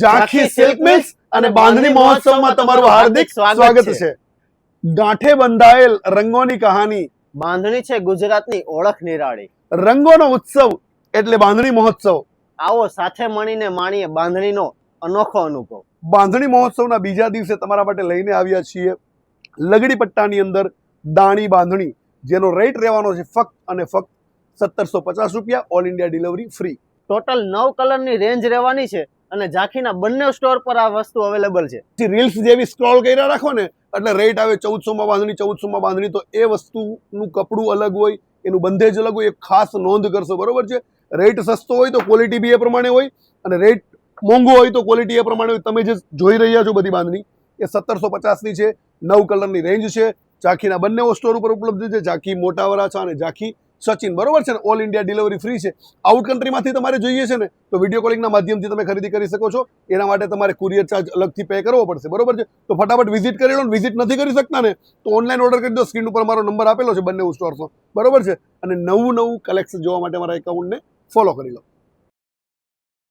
ઝાંખી silk mills અને બાંધણી મહોત્સવમાં તમારું હાર્દિક સ્વાગત છે. ગાંઠે બંધાયેલ રંગોની કહાની. બાંધણી છે ગુજરાતની ઓળખ નિરાળી. રંગોનો ઉત્સવ એટલે બાંધણી મહોત્સવ. આવો સાથે મળીને માણીએ બાંધણીનો અનોખો અનુભવ. બાંધણી મહોત્સવના બીજા દિવસે તમારા માટે લઈને આવ્યા છીએ લગડી પટ્ટાની અંદર દાણી બાંધણી, જેનો રેટ રહેવાનો છે ફક્ત અને ફક્ત 1750 રૂપિયા, all India delivery free. Total 9 કલરની રેન્જ રહેવાની છે અને ઝાંખીના બંને સ્ટોર પર આ વસ્તુ અવેલેબલ છે. રીલ્સ જેવી સ્ક્રોલ કર્યા રાખો ને એટલે રેટ આવે 1400 માં બાંધણી, 1400 માં બાંધણી. તો એ વસ્તુનું કપડું અલગ હોય, એનું બંધેજ અલગ હોય, એ ખાસ નોંધ કરશો, બરોબર છે. રેટ સસ્તો હોય તો ક્વોલિટી બી એ પ્રમાણે હોય, અને રેટ મોંઘો હોય તો ક્વોલિટી એ પ્રમાણે હોય. તમે જે જોઈ રહ્યા છો બધી બાંધણી એ 1750 ની છે. 9 કલરની રેન્જ છે. ઝાંખીના બંને સ્ટોર ઉપર ઉપલબ્ધ છે, ઝાંખી મોટા વરાછા અને ઝાંખી સચિન, બરોબર છે ને. ઓલ ઇન્ડિયા ડિલિવરી ફ્રી છે. આઉટ કન્ટ્રીમાંથી તમારે જોઈએ છે ને તો વિડીયો કોલિંગના માધ્યમથી તમે ખરીદી કરી શકો છો. એના માટે તમારે કુરિયર ચાર્જ અલગથી પે કરવો પડશે, બરોબર છે. તો ફટાફટ વિઝિટ કરી લો. વિઝિટ નથી કરી શકતા ને તો ઓનલાઈન ઓર્ડર કરી દો. સ્ક્રીન ઉપર મારો નંબર આપેલો છે બંને સ્ટોર્સનો, બરોબર છે. અને નવું કલેક્શન જોવા માટે મારા એકાઉન્ટને ફોલો કરી લો.